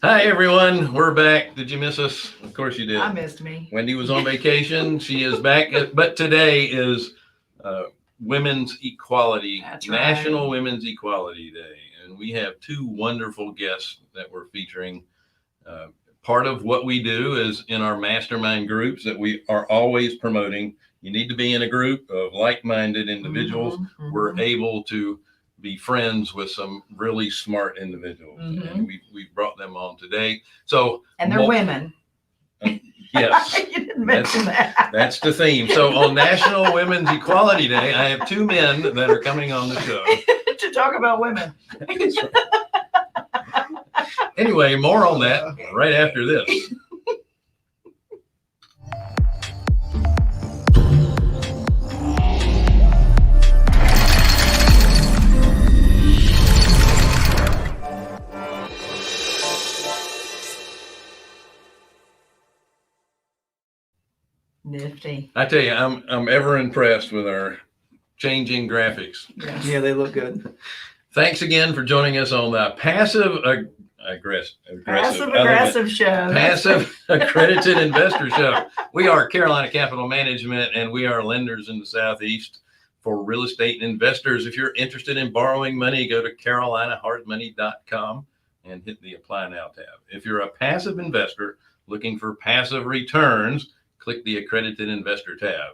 Hi, everyone. We're back. Did you miss us? Of course you did. I missed me. Wendy was on vacation. She is back. But today is Women's Equality, That's National right. Women's Equality Day. And we have two wonderful guests that we're featuring. Part of what we do is in our mastermind groups that we are always promoting. You need to be in a group of like-minded individuals. We're able to be friends with some really smart individuals, and we've brought them on today. So, and they're women. Yes, you didn't mention that. That's the theme. So on National Women's Equality Day, I have two men that are coming on the show to talk about women. Anyway, more on that right after this. Nifty. I tell you, I'm ever impressed with our changing graphics. Yes. Yeah, they look good. Thanks again for joining us on the Passive Aggressive Show. Passive Accredited Investor Show. We are Carolina Capital Management, and we are lenders in the Southeast for real estate investors. If you're interested in borrowing money, go to carolinahardmoney.com and hit the Apply Now tab. If you're a passive investor looking for passive returns, click the Accredited Investor tab.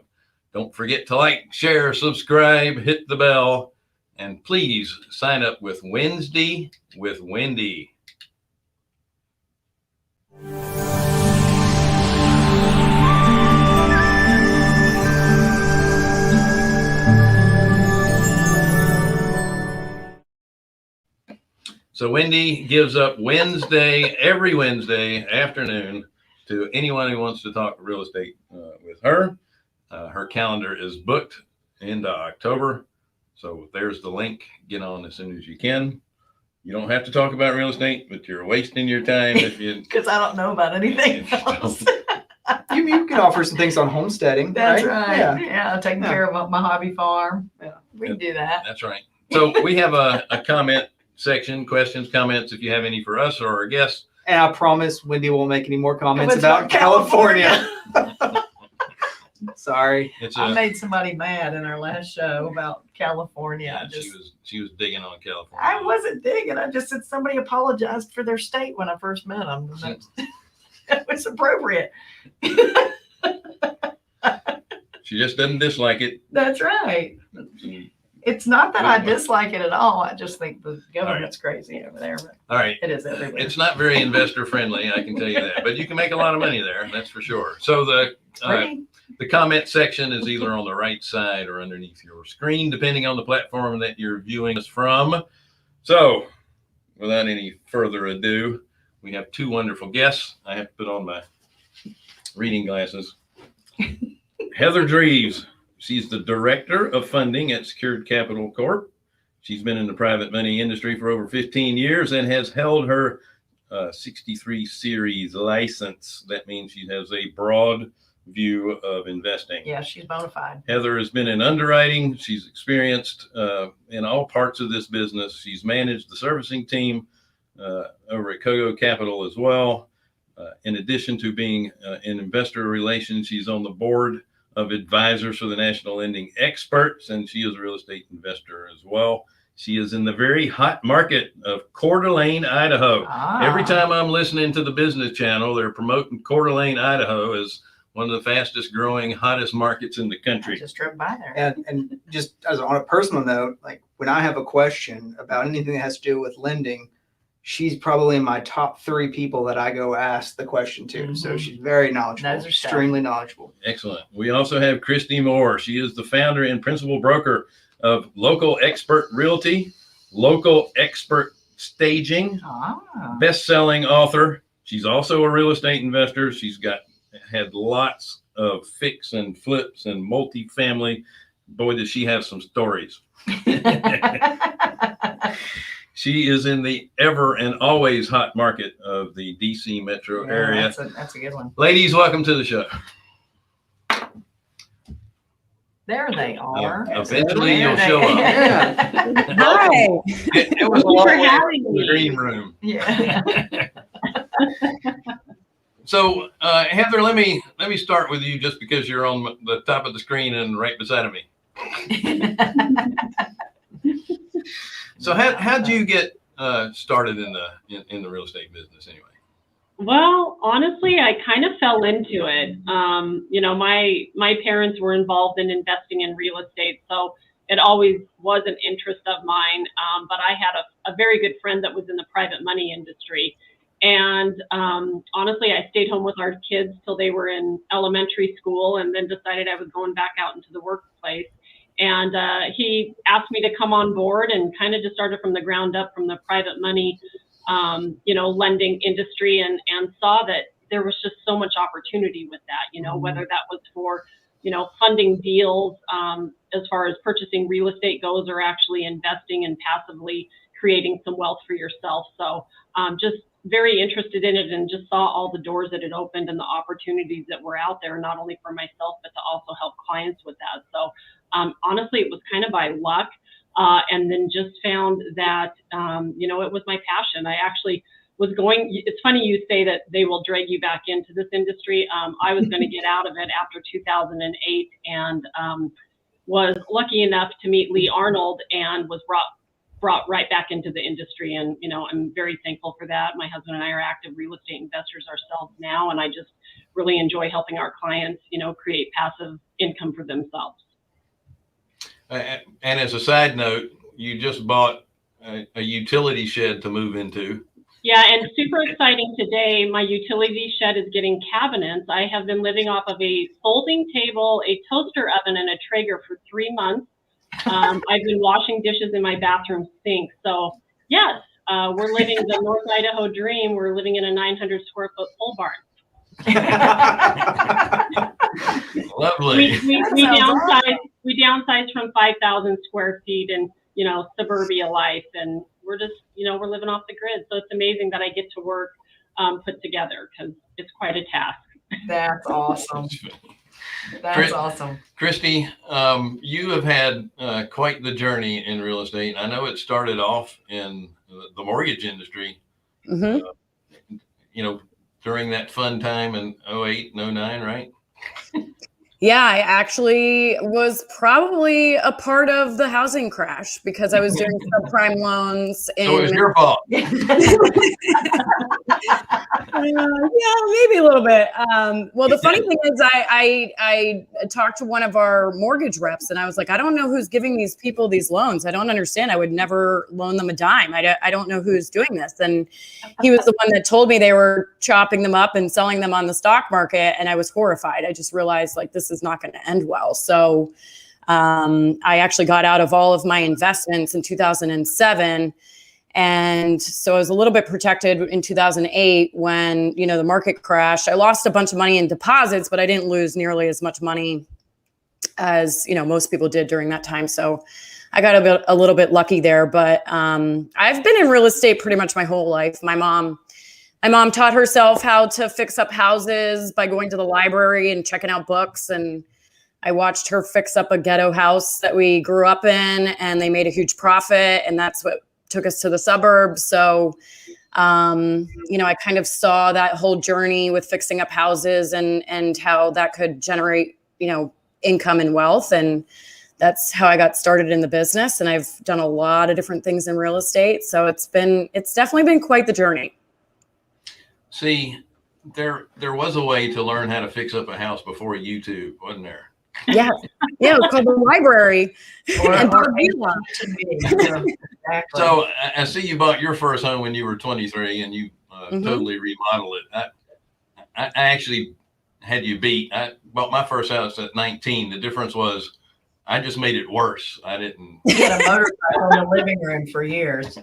Don't forget to like, share, subscribe, hit the bell, and please sign up with Wednesday with Wendy. So Wendy gives up Wednesday, every Wednesday afternoon, to anyone who wants to talk real estate with her. Her calendar is booked into October. So there's the link. Get on as soon as you can. You don't have to talk about real estate, but you're wasting your time if you... Because I don't know about anything else. You can offer some things on homesteading. That's right. Yeah, Taking care of my hobby farm. Yeah. We can do that. That's right. So we have a comment section, questions, comments, if you have any for us or our guests. And I promise Wendy won't make any more comments It's about California. Sorry. I made somebody mad in our last show about California. Yeah, she was digging on California. I wasn't digging. I just said somebody apologized for their state when I first met them. That was appropriate. She just doesn't dislike it. That's right. It's not that I dislike it at all. I just think the government's crazy over there. All right. It is everywhere. It's not very investor friendly, I can tell you that, but you can make a lot of money there. That's for sure. So the comment section is either on the right side or underneath your screen, depending on the platform that you're viewing us from. So without any further ado, we have two wonderful guests. I have to put on my reading glasses. Heather Dreves. She's the Director of Funding at Secured Capital Corp. She's been in the private money industry for over 15 years and has held her 63 series license. That means she has a broad view of investing. Yeah, she's bona fide. Heather has been in underwriting. She's experienced in all parts of this business. She's managed the servicing team over at Cogo Capital as well. In addition to being in investor relations, she's on the board of advisors for the National Lending Experts, and she is a real estate investor as well. She is in the very hot market of Coeur d'Alene, Idaho. Every time I'm listening to the business channel, they're promoting Coeur d'Alene, Idaho as one of the fastest growing, hottest markets in the country. I just drove by there. And just as on a personal note, like when I have a question about anything that has to do with lending, she's probably in my top 3 people that I go ask the question to. So she's very knowledgeable, extremely knowledgeable. Excellent. We also have Kristy Moore. She is the founder and principal broker of Local Expert Realty, Local Expert Staging, best-selling author. She's also a real estate investor. She's had lots of fix and flips and multifamily. Boy, does she have some stories. She is in the ever and always hot market of the DC metro area. That's a good one. Ladies, welcome to the show. There they are. Eventually you'll show up. Hi. It was a long way from the green room. Yeah. So, Heather, let me start with you just because you're on the top of the screen and right beside of me. So how'd you get started in the real estate business anyway? Well, honestly, I kind of fell into it. My parents were involved in investing in real estate, so it always was an interest of mine. But I had a very good friend that was in the private money industry. And honestly, I stayed home with our kids till they were in elementary school, and then decided I was going back out into the workplace. And he asked me to come on board and kind of just started from the ground up from the private money, lending industry, and saw that there was just so much opportunity with that, whether that was for, funding deals as far as purchasing real estate goes, or actually investing and passively creating some wealth for yourself. So just very interested in it, and just saw all the doors that it opened and the opportunities that were out there, not only for myself, but to also help clients with that. So honestly, it was kind of by luck. And then just found that, it was my passion. I actually was it's funny you say that they will drag you back into this industry. I was going to get out of it after 2008, and was lucky enough to meet Lee Arnold, and was brought right back into the industry. And, I'm very thankful for that. My husband and I are active real estate investors ourselves now, and I just really enjoy helping our clients, create passive income for themselves. And as a side note, you just bought a utility shed to move into. Yeah, and super exciting today, my utility shed is getting cabinets. I have been living off of a folding table, a toaster oven, and a Traeger for 3 months. I've been washing dishes in my bathroom sink. So yes, we're living the North Idaho dream. We're living in a 900 square foot pole barn. Lovely. We downsized from 5,000 square feet and, suburbia life. And we're just, we're living off the grid. So it's amazing that I get to work put together, because it's quite a task. That's awesome. That's awesome. Kristy, you have had quite the journey in real estate. I know it started off in the mortgage industry, during that fun time in 08 and 09, right? Yeah, I actually was probably a part of the housing crash, because I was doing subprime loans. So it was your fault. Yeah, maybe a little bit. Well, the funny thing is, I talked to one of our mortgage reps, and I was like, I don't know who's giving these people these loans. I don't understand. I would never loan them a dime. I don't know who's doing this. And he was the one that told me they were chopping them up and selling them on the stock market. And I was horrified. I just realized, like, this is not going to end well. So I actually got out of all of my investments in 2007. And so I was a little bit protected in 2008 when, the market crashed. I lost a bunch of money in deposits, but I didn't lose nearly as much money as, most people did during that time. So I got a little bit lucky there, but I've been in real estate pretty much my whole life. My mom taught herself how to fix up houses by going to the library and checking out books. And I watched her fix up a ghetto house that we grew up in, and they made a huge profit. And that's what took us to the suburbs. So, I kind of saw that whole journey with fixing up houses and how that could generate, income and wealth. And that's how I got started in the business. And I've done a lot of different things in real estate. So it's definitely been quite the journey. See, there was a way to learn how to fix up a house before YouTube, wasn't there? Yeah, it was called the library. So I see you bought your first home when you were 23, and you totally remodeled it. I actually had you beat. I bought my first house at 19. The difference was I just made it worse. I didn't. You had a motorcycle in the living room for years.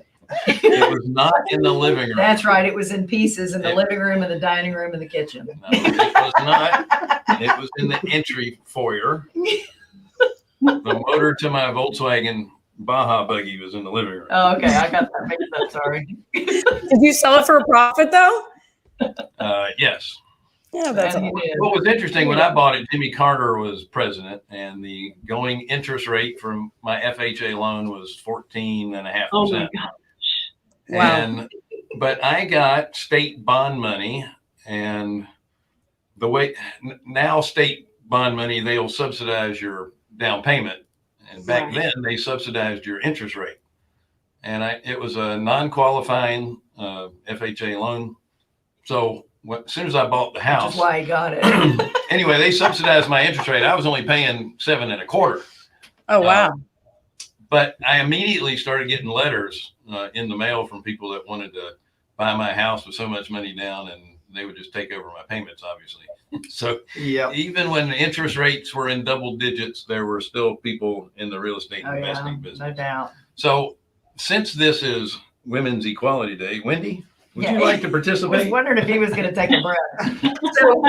It was not in the living room. That's right. It was in pieces in the living room and the dining room and the kitchen. No, it was not. It was in the entry foyer. The motor to my Volkswagen Baja buggy was in the living room. Oh, okay. I got that mixed up. Sorry. Did you sell it for a profit though? Yes. Yeah, that's And you did. What was interesting, when I bought it, Jimmy Carter was president, and the going interest rate from my FHA loan was 14.5%. Oh my gosh. Wow. And but I got state bond money, and the way now state bond money, they'll subsidize your down payment. And back then they subsidized your interest rate. And it was a non-qualifying FHA loan. So as soon as I bought the house, Which is why I got it. anyway, they subsidized my interest rate. I was only paying 7.25%. Oh, wow. But I immediately started getting letters in the mail from people that wanted to buy my house with so much money down, and they would just take over my payments, obviously. So even when the interest rates were in double digits, there were still people in the real estate investing business. No doubt. So since this is Women's Equality Day, Wendy, would you like to participate? I was wondering if he was going to take a breath. So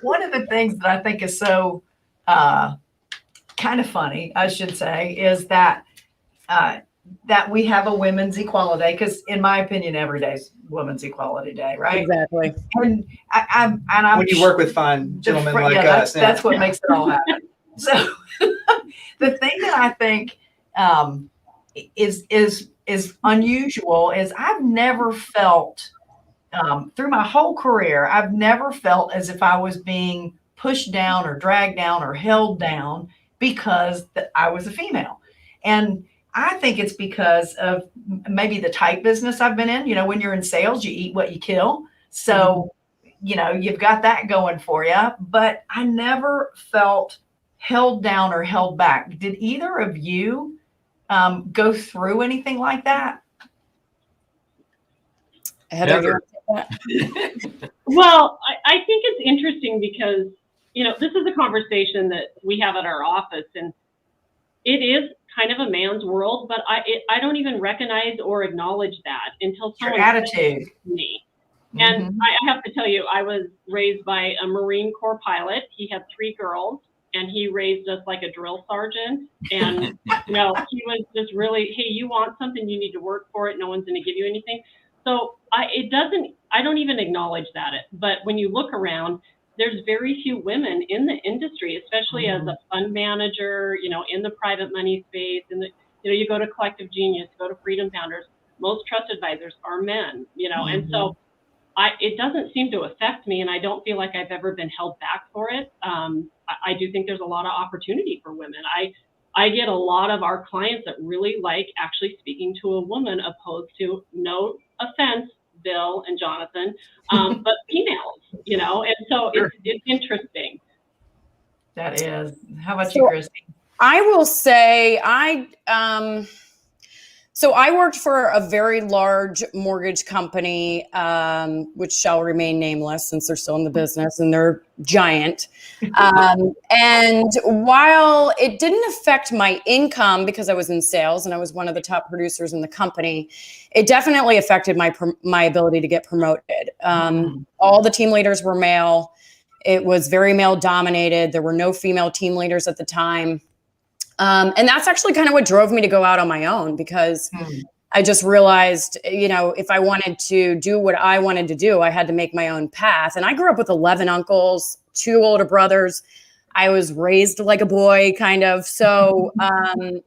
one of the things that I think is so kind of funny, I should say, is that that we have a Women's Equality Day, because in my opinion, every day is Women's Equality Day, right? Exactly. And I'm when you work with fine gentlemen like us, that's what makes it all happen. So the thing that I think is unusual is I've never felt through my whole career, I've never felt as if I was being pushed down or dragged down or held down because I was a female. And I think it's because of maybe the type business I've been in. You know, when you're in sales, you eat what you kill. So, you know, you've got that going for you. But I never felt held down or held back. Did either of you go through anything like that? Heather, well, I think it's interesting because, you know, this is a conversation that we have at our office, and it is kind of a man's world, but I don't even recognize or acknowledge that until someone says it to me. And I have to tell you, I was raised by a Marine Corps pilot. He had 3 girls, and he raised us like a drill sergeant. And you know, he was just really, hey, you want something, you need to work for it. No one's going to give you anything. So I don't even acknowledge that. But when you look around, there's very few women in the industry, especially as a fund manager, you know, in the private money space. And you know, you go to Collective Genius, go to Freedom Founders, most trust advisors are men, you know, and so it doesn't seem to affect me, and I don't feel like I've ever been held back for it. I do think there's a lot of opportunity for women. I get a lot of our clients that really like actually speaking to a woman, opposed to, no offense, Bill and Jonathan, but females, you know, and so it's interesting. That is. How about you, Kristy? I will say so I worked for a very large mortgage company, which shall remain nameless since they're still in the business, and they're giant. And while it didn't affect my income because I was in sales and I was one of the top producers in the company, it definitely affected my ability to get promoted. All the team leaders were male. It was very male dominated. There were no female team leaders at the time. And that's actually kind of what drove me to go out on my own, because I just realized, you know, if I wanted to do what I wanted to do, I had to make my own path. And I grew up with 11 uncles, 2 older brothers. I was raised like a boy, kind of. So,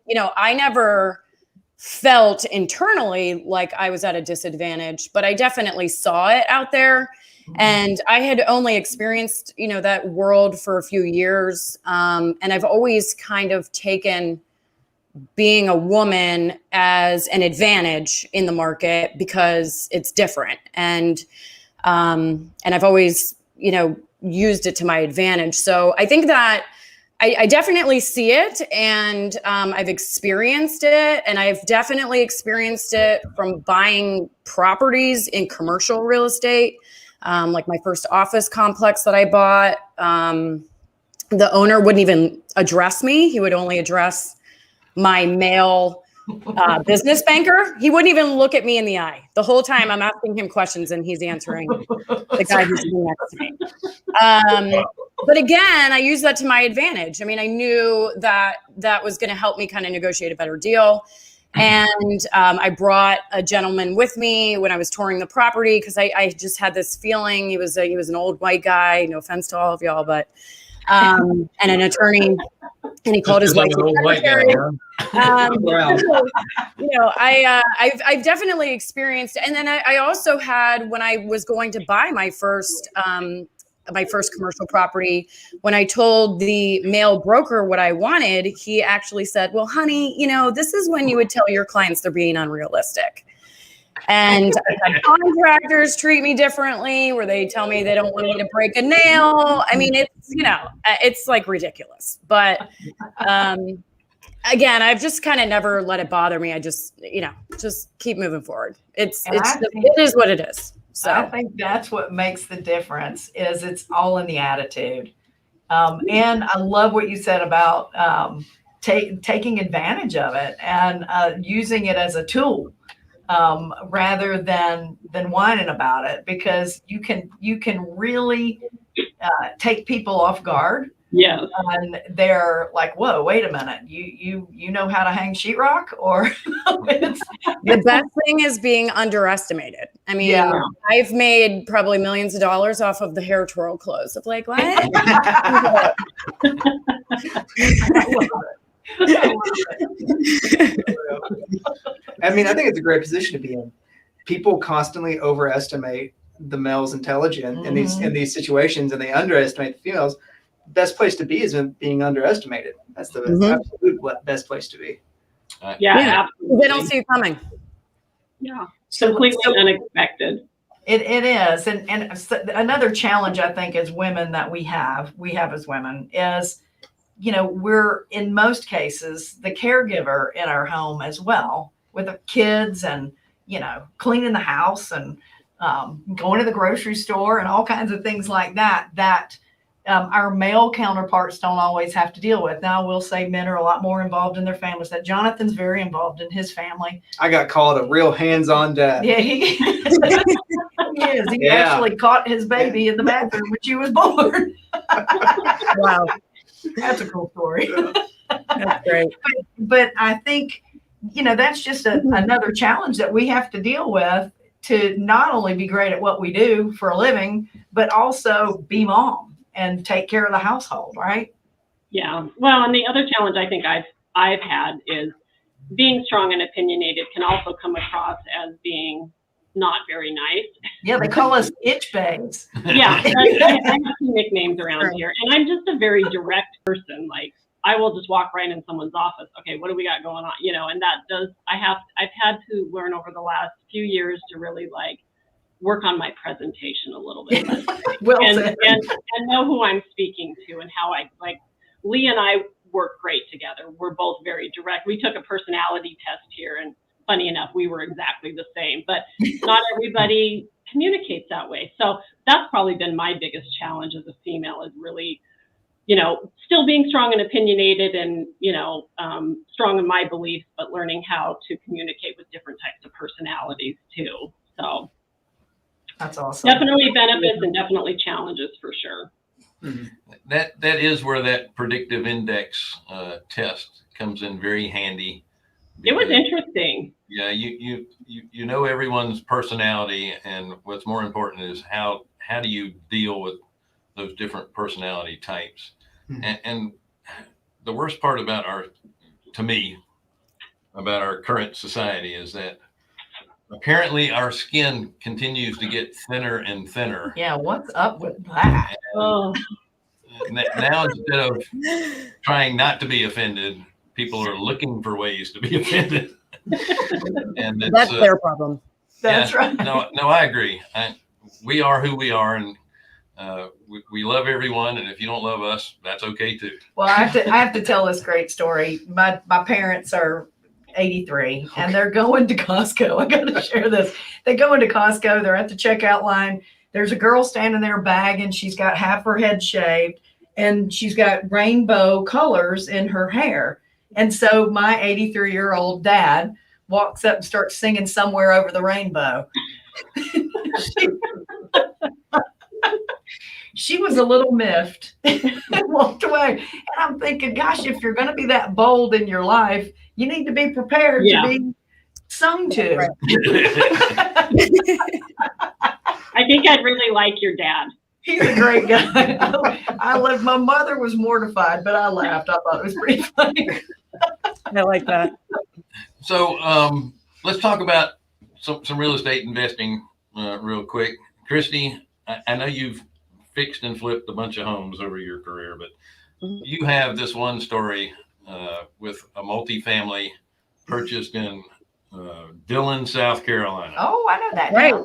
you know, I never felt internally like I was at a disadvantage, but I definitely saw it out there. And I had only experienced, you know, that world for a few years. And I've always kind of taken being a woman as an advantage in the market because it's different. And I've always, you know, used it to my advantage. So I think that I definitely see it, and I've experienced it, and I've definitely experienced it from buying properties in commercial real estate. Like my first office complex that I bought, the owner wouldn't even address me. He would only address my male business banker. He wouldn't even look at me in the eye. The whole time I'm asking him questions and he's answering the guy who's sitting next to me. But again, I used that to my advantage. I mean, I knew that that was going to help me kind of negotiate a better deal. And I brought a gentleman with me when I was touring the property because I just had this feeling he was an old white guy. No offense to all of y'all, but and an attorney, and he called his wife. Like an old white guy, huh? I've definitely experienced, and then I also had, when I was going to buy my first commercial property, when I told the male broker what I wanted, he actually said, well, honey, this is when you would tell your clients they're being unrealistic. And I've had contractors treat me differently, where they tell me they don't want me to break a nail. I mean, it's like ridiculous. But again, I've just kind of never let it bother me. I just keep moving forward. It is what it is. So I think that's what makes the difference, is it's all in the attitude. And I love what you said about taking advantage of it and using it as a tool, rather than whining about it, because you can really take people off guard. Yes. And they're like, whoa, wait a minute. You know how to hang sheetrock? Or the best thing is being underestimated. I mean, Yeah. I've made probably millions of dollars off of the hair twirl clothes of like, what? I mean, I think it's a great position to be in. People constantly overestimate the male's intelligence in these situations, and they underestimate the females. Best place to be is in being underestimated. That's the absolute best place to be. Yeah, absolutely. They don't see you coming. Yeah, completely unexpected. It is. And so another challenge, I think, as women that we have as women is, we're in most cases the caregiver in our home as well, with the kids and, cleaning the house and going to the grocery store and all kinds of things like that our male counterparts don't always have to deal with. Now, I will say men are a lot more involved in their families. That Jonathan's very involved in his family. I got called a real hands-on dad. Yeah, he is. He actually caught his baby in the bathroom when she was born. Wow. That's a cool story. That's great. But I think, that's just another challenge that we have to deal with, to not only be great at what we do for a living, but also be mom and take care of the household, right? Yeah. Well, and the other challenge I think I've had is being strong and opinionated can also come across as being not very nice. Yeah, they call us itch bags. Yeah, I have some nicknames around here, and I'm just a very direct person. Like, I will just walk right in someone's office. Okay, what do we got going on? And I've had to learn over the last few years to really work on my presentation a little bit. and know who I'm speaking to and how Lee and I work great together. We're both very direct. We took a personality test here, and funny enough, we were exactly the same, but not everybody communicates that way. So that's probably been my biggest challenge as a female, is really, still being strong and opinionated and, strong in my beliefs, but learning how to communicate with different types of personalities too. So that's awesome. Definitely benefits and definitely challenges for sure. Mm-hmm. That is where that predictive index test comes in very handy. It was interesting. Yeah, you know everyone's personality, and what's more important is how do you deal with those different personality types. Mm-hmm. And the worst part about our current society is that apparently our skin continues to get thinner and thinner. Yeah, what's up with that? Now, instead of trying not to be offended, people are looking for ways to be offended. And that's their problem. That's right. No, I agree. We are who we are, and we love everyone. And if you don't love us, that's okay too. Well, I have to tell this great story. My parents are 83 and they're going to Costco. I got to share this. They go into Costco. They're at the checkout line. There's a girl standing there bagging. She's got half her head shaved and she's got rainbow colors in her hair. And so my 83-year-old dad walks up and starts singing Somewhere Over the Rainbow. She was a little miffed and walked away. And I'm thinking, gosh, if you're going to be that bold in your life, you need to be prepared to be sung to. I think I'd really like your dad. He's a great guy. I laughed. My mother was mortified, but I laughed. I thought it was pretty funny. I like that. So let's talk about some real estate investing real quick. Kristy, I know you've fixed and flipped a bunch of homes over your career, but you have this one story with a multifamily purchased in Dillon, South Carolina. Oh, I know that. Right.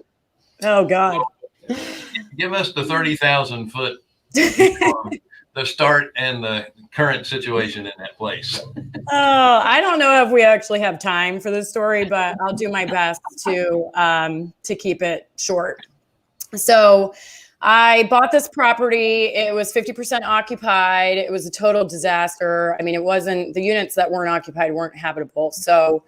Now. Oh God. Give us the 30,000 foot, the start and the current situation in that place. Oh, I don't know if we actually have time for this story, but I'll do my best to keep it short. So I bought this property. It was 50% occupied. It was a total disaster. I mean, it wasn't, the units that weren't occupied weren't habitable. So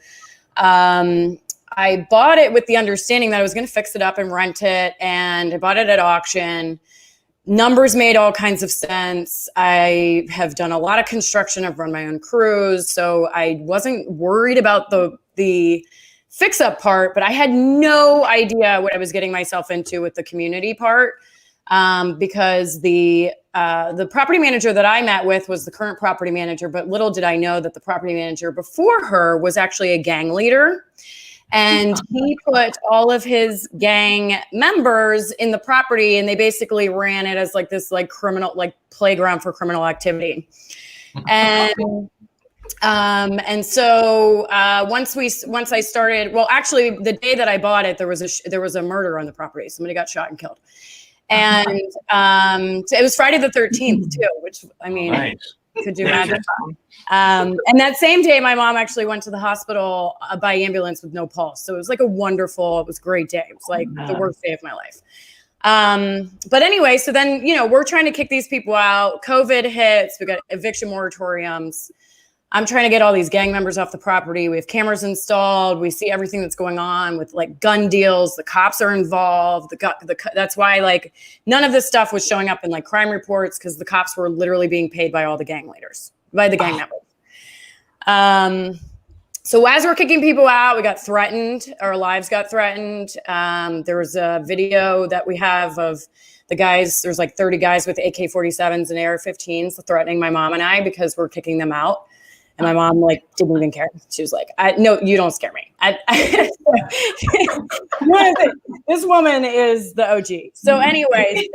I bought it with the understanding that I was going to fix it up and rent it. And I bought it at auction. Numbers made all kinds of sense. I have done a lot of construction. I've run my own crews. So I wasn't worried about the fix up part, but I had no idea what I was getting myself into with the community part. Because the property manager that I met with was the current property manager, but little did I know that the property manager before her was actually a gang leader. And he put all of his gang members in the property, and they basically ran it as like this like criminal, like playground for criminal activity. And so once I started, well, actually the day that I bought it, there was a murder on the property. Somebody got shot and killed. And so it was Friday the 13th too, which I mean, Nice. could you imagine? And that same day, my mom actually went to the hospital by ambulance with no pulse. So it was like it was a great day. It was like the worst day of my life. But anyway, so then, we're trying to kick these people out. COVID hits. We got eviction moratoriums. I'm trying to get all these gang members off the property. We have cameras installed. We see everything that's going on with like gun deals. The cops are involved. That's why like none of this stuff was showing up in like crime reports, because the cops were literally being paid by all the gang leaders, by the gang members. So as we're kicking people out, we got threatened. Our lives got threatened. There was a video that we have of the guys. There's like 30 guys with AK-47s and AR-15s threatening my mom and I because we're kicking them out. And my mom like didn't even care. She was like, "No, you don't scare me." This woman is the OG. So anyway,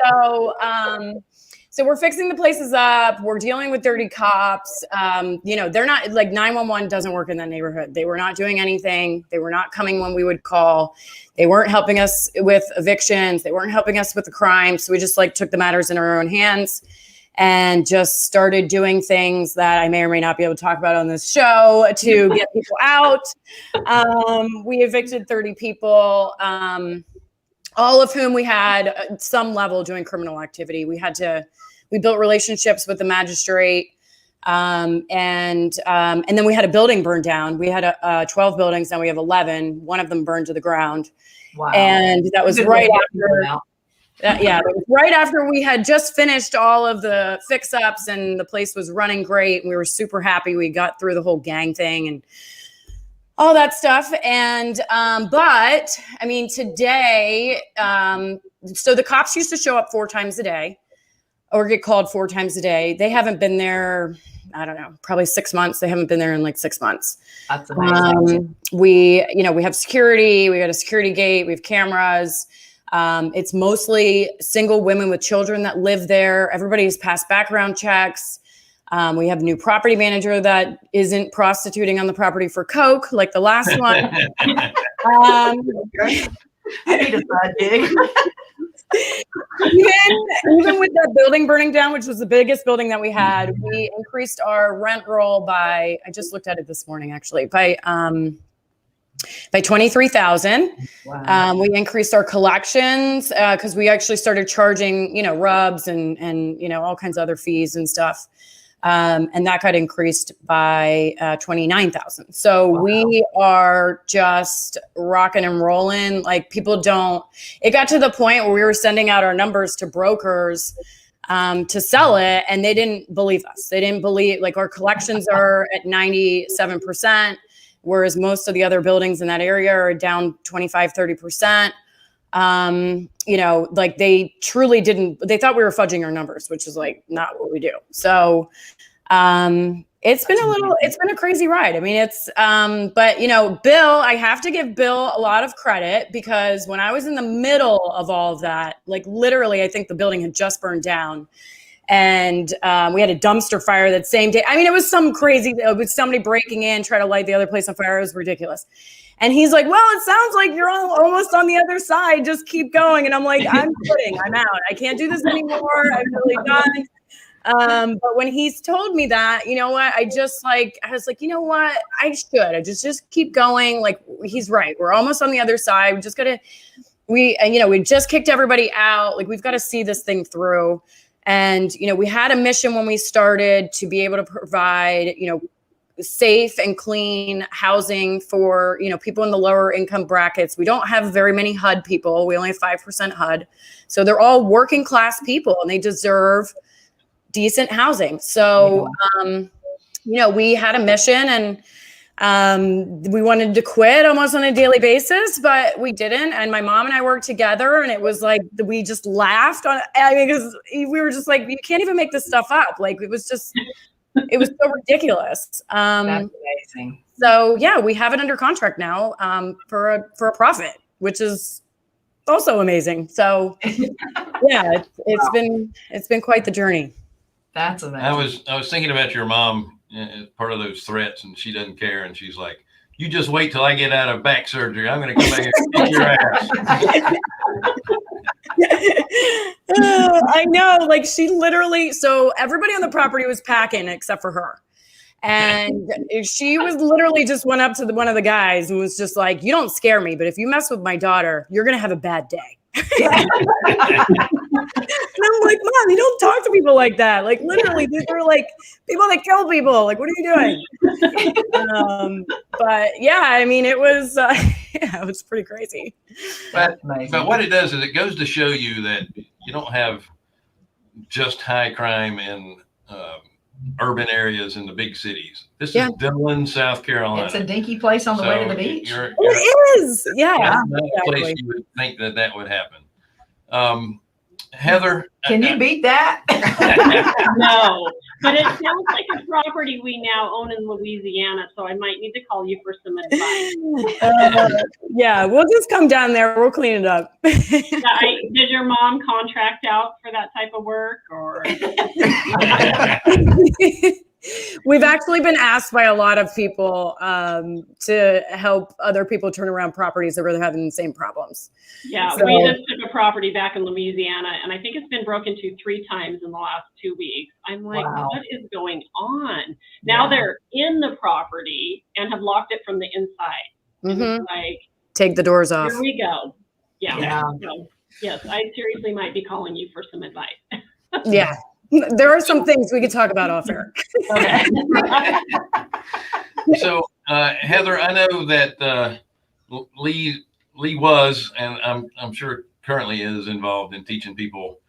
so we're fixing the places up. We're dealing with dirty cops. They're not like 911 doesn't work in that neighborhood. They were not doing anything. They were not coming when we would call. They weren't helping us with evictions. They weren't helping us with the crime. So we just like took the matters in our own hands and just started doing things that I may or may not be able to talk about on this show to get people out. We evicted 30 people, all of whom we had at some level doing criminal activity. We built relationships with the magistrate. And then we had a building burned down. We had 12 buildings, now we have 11. One of them burned to the ground. Wow. And that was right after. It was right after we had just finished all of the fix-ups and the place was running great. And we were super happy. We got through the whole gang thing and all that stuff. And, but I mean, today, so the cops used to show up 4 times a day or get called 4 times a day. They haven't been there, I don't know, probably 6 months. They haven't been there in like 6 months. That's amazing. We have security. We got a security gate. We have cameras. It's mostly single women with children that live there. Everybody's passed background checks. We have a new property manager that isn't prostituting on the property for coke like the last one. I need a side gig. Even with that building burning down, which was the biggest building that we had, we increased our rent roll by, I just looked at it this morning actually, by 23,000. Wow. We increased our collections because we actually started charging, rubs and all kinds of other fees and stuff. And that got increased by 29,000. So wow. We are just rocking and rolling. Like it got to the point where we were sending out our numbers to brokers to sell it, and they didn't believe us. They didn't believe, like, our collections are at 97%. Whereas most of the other buildings in that area are down 25, 30%. You know, like they truly didn't, they thought we were fudging our numbers, which is like not what we do. So it's been a crazy ride. I mean, but you know, Bill, I have to give Bill a lot of credit, because when I was in the middle of all of that, like literally, I think the building had just burned down, and we had a dumpster fire that same day. I mean, it was some crazy, with somebody breaking in, trying to light the other place on fire. It was ridiculous. And he's like, well, it sounds like you're almost on the other side. Just keep going. And I'm like, I'm quitting. I'm out. I can't do this anymore. I'm really done. But when he's told me that, you know what, I was like, you know what, I just keep going. Like, he's right. We're almost on the other side. We just kicked everybody out. Like, we've got to see this thing through. And, you know, we had a mission when we started to be able to provide, you know, safe and clean housing for, you know, people in the lower income brackets. We don't have very many HUD people. We only have 5% HUD. So they're all working class people, and they deserve decent housing. So, you know, we had a mission, and we wanted to quit almost on a daily basis, but we didn't. And my mom and I worked together, and it was like, we just laughed on, I mean, because we were just like, you can't even make this stuff up. Like, it was so ridiculous. That's amazing. So yeah, we have it under contract now, for a profit, which is also amazing. So yeah, it's been quite the journey. That's amazing. I was thinking about your mom as part of those threats, and she doesn't care. And she's like, you just wait till I get out of back surgery. I'm going to come back and kick your ass. I know, like, she literally, so everybody on the property was packing except for her. And she was literally just went up to one of the guys and was just like, you don't scare me, but if you mess with my daughter, you're going to have a bad day. And I'm like, Mom, you don't talk to people like that. Like, literally, these are like people that kill people. Like, what are you doing? But yeah, I mean, it was pretty crazy. But what it does is it goes to show you that you don't have just high crime in urban areas in the big cities. This is Dillon, South Carolina. It's a dinky place on the way to the beach. It is. Yeah. Not a place you would think that would happen. Heather, can you beat that? No, but it sounds like a property we now own in Louisiana, so I might need to call you for some advice. Yeah, we'll just come down there. We'll clean it up. Did your mom contract out for that type of work, or? We've actually been asked by a lot of people to help other people turn around properties that were having the same problems. Yeah, so, we just took a property back in Louisiana, and I think it's been broken to 3 times in the last 2 weeks. I'm like, What is going on? Now they're in the property and have locked it from the inside. Mm-hmm. Like, take the doors off. Here we go. Yeah. So, yes, I seriously might be calling you for some advice. Yeah. There are some things we could talk about off air. Okay. So, Heather, I know that Lee was, and I'm sure currently is, involved in teaching people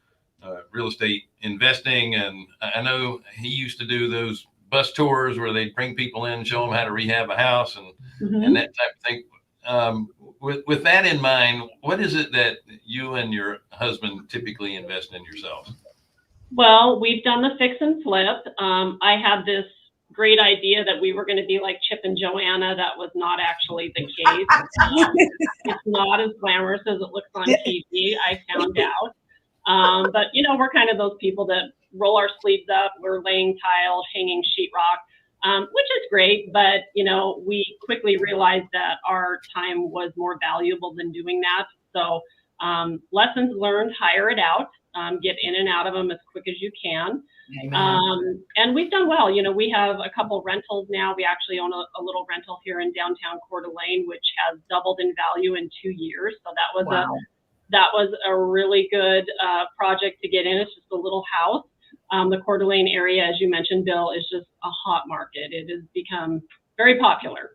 real estate investing. And I know he used to do those bus tours where they'd bring people in, show them how to rehab a house and that type of thing. With that in mind, what is it that you and your husband typically invest in yourselves? Well, we've done the fix and flip. I had this great idea that we were going to be like Chip and Joanna. That was not actually the case. It's not as glamorous as it looks on TV, I found out. But, you know, we're kind of those people that roll our sleeves up. We're laying tile, hanging sheetrock, which is great. But, you know, we quickly realized that our time was more valuable than doing that. So lessons learned, hire it out. Get in and out of them as quick as you can. And we've done well. You know, we have a couple rentals now. We actually own a little rental here in downtown Coeur d'Alene, which has doubled in value in 2 years. So that was a really good project to get in. It's just a little house. The Coeur d'Alene area, as you mentioned, Bill, is just a hot market. It has become very popular.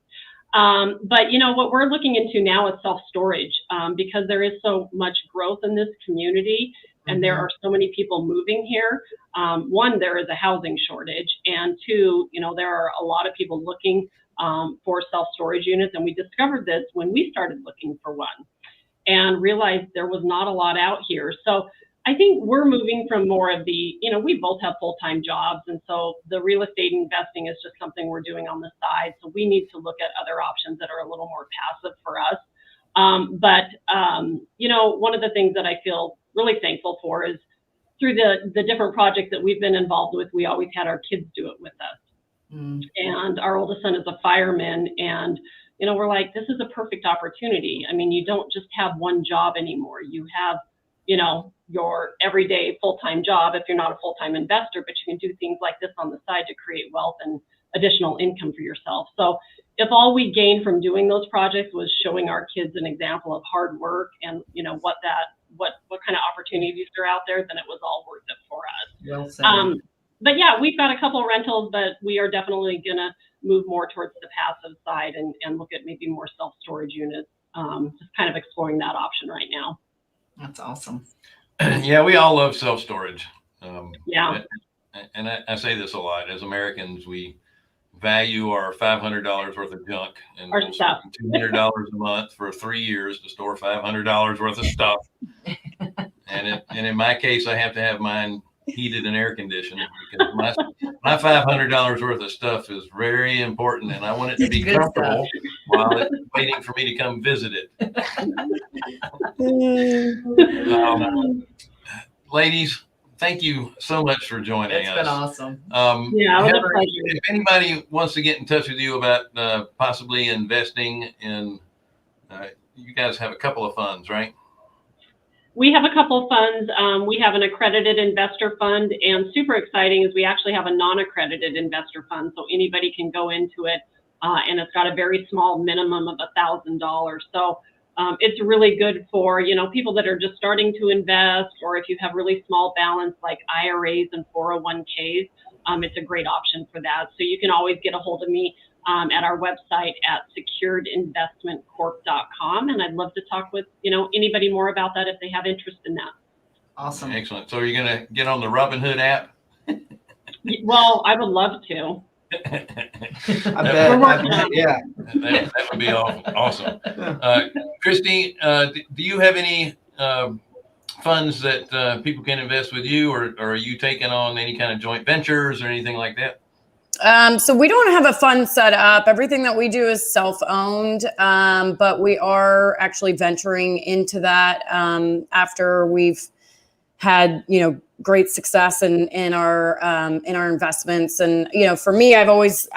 But, you know, what we're looking into now is self-storage because there is so much growth in this community. And there are so many people moving here. One, there is a housing shortage. And 2, you know, there are a lot of people looking for self-storage units. And we discovered this when we started looking for one. and realized there was not a lot out here. So I think we're moving from more of the, we both have full-time jobs. And so the real estate investing is just something we're doing on the side. So we need to look at other options that are a little more passive for us. One of the things that I feel really thankful for is through the different projects that we've been involved with, we always had our kids do it with us. And our oldest son is a fireman, and we're like, this is a perfect opportunity. I mean, you don't just have one job anymore. You have, your everyday full-time job if you're not a full-time investor, but you can do things like this on the side to create wealth and additional income for yourself. So if all we gained from doing those projects was showing our kids an example of hard work and what kind of opportunities are out there, then it was all worth it for us. Well said. But yeah, we've got a couple of rentals, but we are definitely going to move more towards the passive side and look at maybe more self-storage units. Just kind of exploring that option right now. That's awesome. Yeah, we all love self-storage. Yeah. And I say this a lot. As Americans, we value our $500 worth of junk, and Our we'll stuff. spend $200 a month for 3 years to store $500 worth of stuff. And in my case, I have to have mine heated and air conditioned because my $500 worth of stuff is very important, and I want it to be Good comfortable while it's waiting for me to come visit it. Ladies, thank you so much for joining It's us. been awesome. Yeah, it was a Heather, pleasure. if anybody wants to get in touch with you about possibly investing in, you guys have a couple of funds, right? We have a couple funds. We have an accredited investor fund, and super exciting is we actually have a non-accredited investor fund. So anybody can go into it, and it's got a very small minimum of $1,000. So it's really good for, people that are just starting to invest, or if you have really small balance like IRAs and 401ks, it's a great option for that. So you can always get a hold of me at our website at securedinvestmentcorp.com. And I'd love to talk with, anybody more about that if they have interest in that. Awesome. Excellent. So you're going to get on the Robinhood app? Well, I would love to. I bet, yeah. That would be awesome. Kristy, do you have any funds that people can invest with you, or are you taking on any kind of joint ventures or anything like that? So we don't have a fund set up. Everything that we do is self-owned, but we are actually venturing into that after we've had, great success in our investments. And, for me, I've always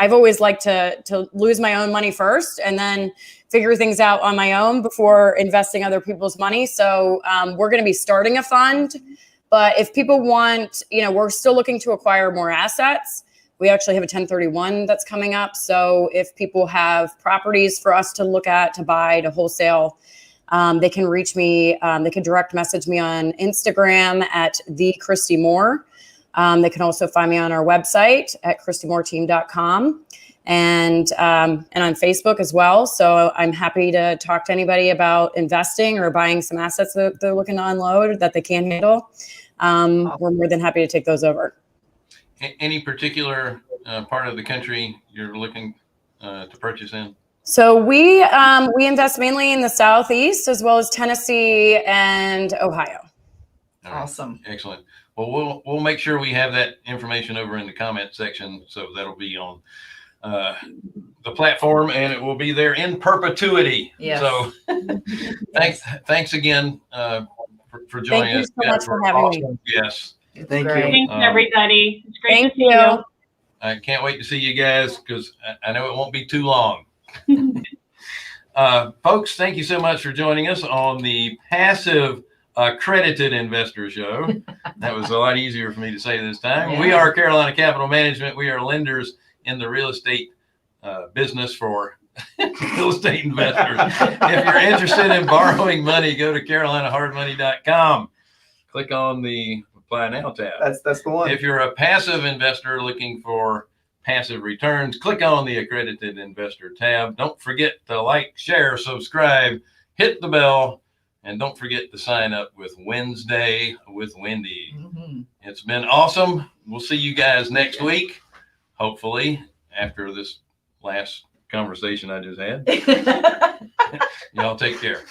liked to lose my own money first and then figure things out on my own before investing other people's money. So we're going to be starting a fund, but if people want, we're still looking to acquire more assets. We actually have a 1031 that's coming up. So if people have properties for us to look at, to buy, to wholesale, they can reach me. They can direct message me on Instagram at the Kristy Moore. They can also find me on our website at KristyMooreTeam.com and on Facebook as well. So I'm happy to talk to anybody about investing or buying some assets that they're looking to unload that they can't handle. We're more than happy to take those over. Any particular part of the country you're looking to purchase in? So we invest mainly in the Southeast as well as Tennessee and Ohio. All right. Awesome. Excellent. Well, we'll make sure we have that information over in the comment section, so that'll be on the platform, and it will be there in perpetuity. Yes. So thanks again for joining us. Thank you so much for having me. Yes. Thank you. Thanks, everybody. It's great Thank to see you. you. I can't wait to see you guys because I know it won't be too long. Folks, thank you so much for joining us on the Passive Accredited Investor Show. That was a lot easier for me to say this time. Yeah. We are Carolina Capital Management. We are lenders in the real estate business for real estate investors. If you're interested in borrowing money, go to carolinahardmoney.com. Click on the Apply Now tab. That's the one. If you're a passive investor looking for passive returns, click on the Accredited Investor tab. Don't forget to like, share, subscribe, hit the bell, and don't forget to sign up with Wednesday with Wendy. Mm-hmm. It's been awesome. We'll see you guys next week, hopefully, after this last conversation I just had. Y'all take care.